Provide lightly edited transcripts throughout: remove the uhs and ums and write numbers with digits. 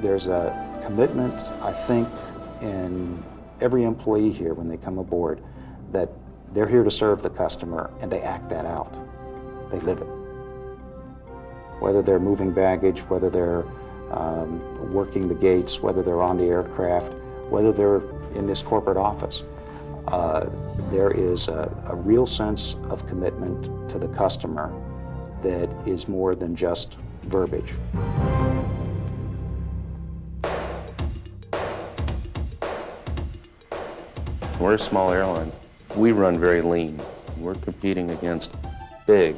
There's a commitment, I think, in every employee here when they come aboard that they're here to serve the customer, and they act that out. They live it. Whether they're moving baggage, whether they're working the gates, whether they're on the aircraft, whether they're in this corporate office, there is a real sense of commitment to the customer that is more than just verbiage. We're a small airline. We run very lean. We're competing against big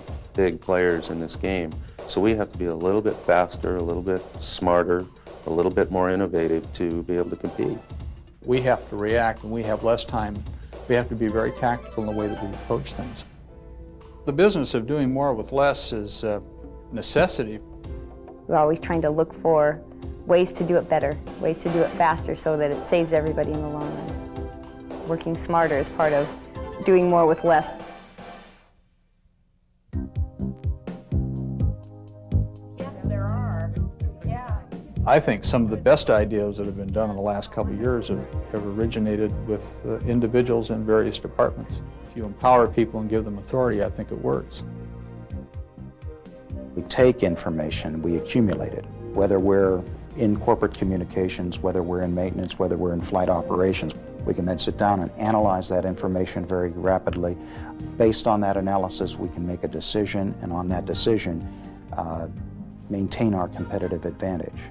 players in this game. So we have to be a little bit faster, a little bit smarter, a little bit more innovative to be able to compete. We have to react, and we have less time. We have to be very tactical in the way that we approach things. The business of doing more with less is a necessity. We're always trying to look for ways to do it better, ways to do it faster so that it saves everybody in the long run. Working smarter is part of doing more with less. Yes, there are. Yeah. I think some of the best ideas that have been done in the last couple of years have originated with individuals in various departments. If you empower people and give them authority, I think it works. We take information, we accumulate it, whether we're in corporate communications, whether we're in maintenance, whether we're in flight operations. We can then sit down and analyze that information very rapidly. Based on that analysis, we can make a decision, and on that decision, maintain our competitive advantage.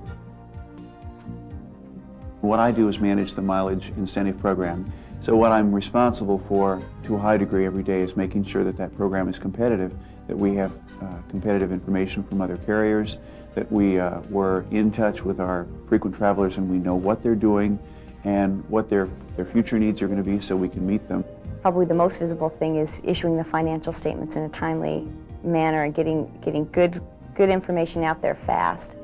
What I do is manage the mileage incentive program. So what I'm responsible for to a high degree every day is making sure that that program is competitive, that we have competitive information from other carriers, that we're in touch with our frequent travelers and we know what they're doing and what their future needs are going to be so we can meet them. Probably the most visible thing is issuing the financial statements in a timely manner and getting good information out there fast.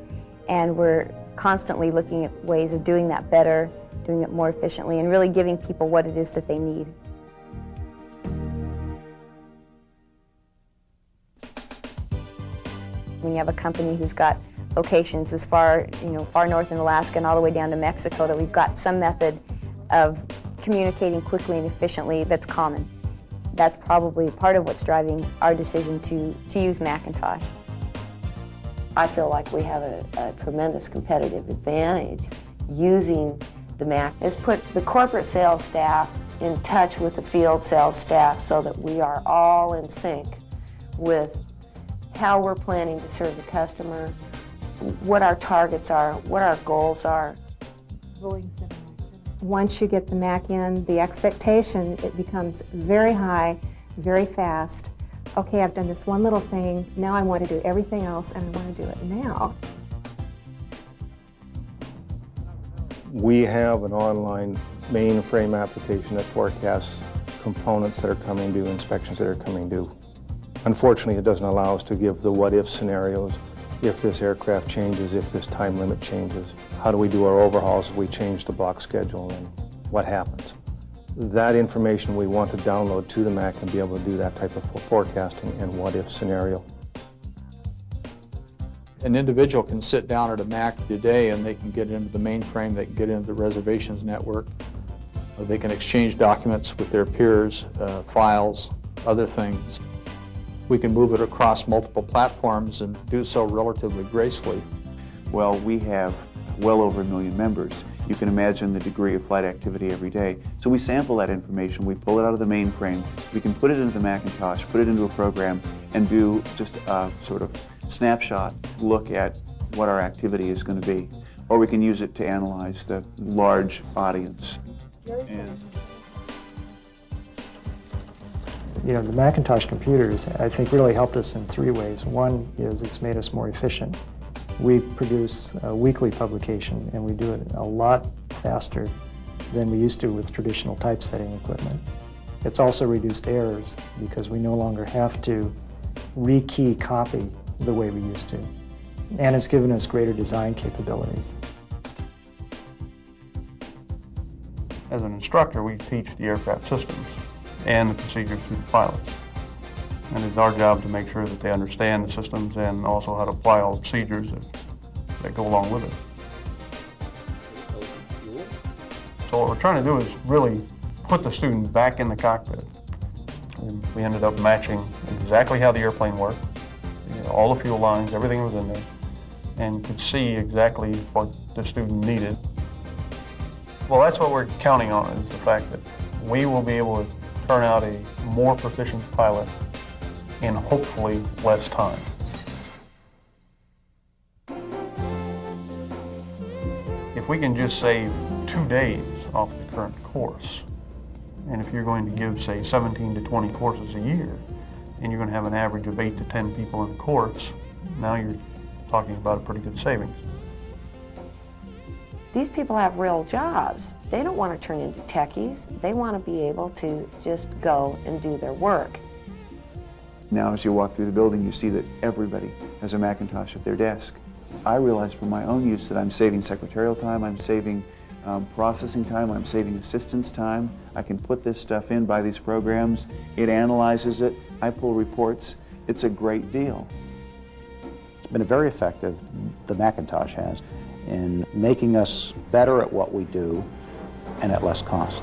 And we're constantly looking at ways of doing that better, doing it more efficiently, and really giving people what it is that they need. When you have a company who's got locations as far north in Alaska and all the way down to Mexico, that we've got some method of communicating quickly and efficiently that's common. That's probably part of what's driving our decision to use Macintosh. I feel like we have a tremendous competitive advantage using the Mac. It's put the corporate sales staff in touch with the field sales staff so that we are all in sync with how we're planning to serve the customer, what our targets are, what our goals are. Once you get the Mac in, the expectation, it becomes very high, very fast. Okay, I've done this one little thing, now I want to do everything else, and I want to do it now. We have an online mainframe application that forecasts components that are coming due, inspections that are coming due. Unfortunately, it doesn't allow us to give the what-if scenarios. If this aircraft changes, if this time limit changes, how do we do our overhauls if we change the block schedule, and what happens? That information we want to download to the Mac and be able to do that type of forecasting and what-if scenario. An individual can sit down at a Mac today and they can get into the mainframe, they can get into the reservations network, they can exchange documents with their peers, files, other things. We can move it across multiple platforms and do so relatively gracefully. Well, we have well over 1 million members. You can imagine the degree of flight activity every day. So we sample that information, we pull it out of the mainframe, we can put it into the Macintosh, put it into a program, and do just a sort of snapshot look at what our activity is going to be. Or we can use it to analyze the large audience. The Macintosh computers, I think, really helped us in 3 ways. One is it's made us more efficient. We produce a weekly publication, and we do it a lot faster than we used to with traditional typesetting equipment. It's also reduced errors because we no longer have to rekey copy the way we used to. And it's given us greater design capabilities. As an instructor, we teach the aircraft systems and the procedures to the pilots. And it's our job to make sure that they understand the systems and also how to apply all the procedures that go along with it. So what we're trying to do is really put the student back in the cockpit. And we ended up matching exactly how the airplane worked, all the fuel lines, everything was in there, and could see exactly what the student needed. Well, that's what we're counting on, is the fact that we will be able to turn out a more proficient pilot in hopefully less time. If we can just save 2 days off the current course, and if you're going to give, say, 17 to 20 courses a year, and you're going to have an average of 8 to 10 people in a course, now you're talking about a pretty good savings. These people have real jobs. They don't want to turn into techies. They want to be able to just go and do their work. Now, as you walk through the building, you see that everybody has a Macintosh at their desk. I realize for my own use that I'm saving secretarial time, I'm saving processing time, I'm saving assistance time. I can put this stuff in by these programs. It analyzes it. I pull reports. It's a great deal. It's been very effective, the Macintosh has, in making us better at what we do and at less cost.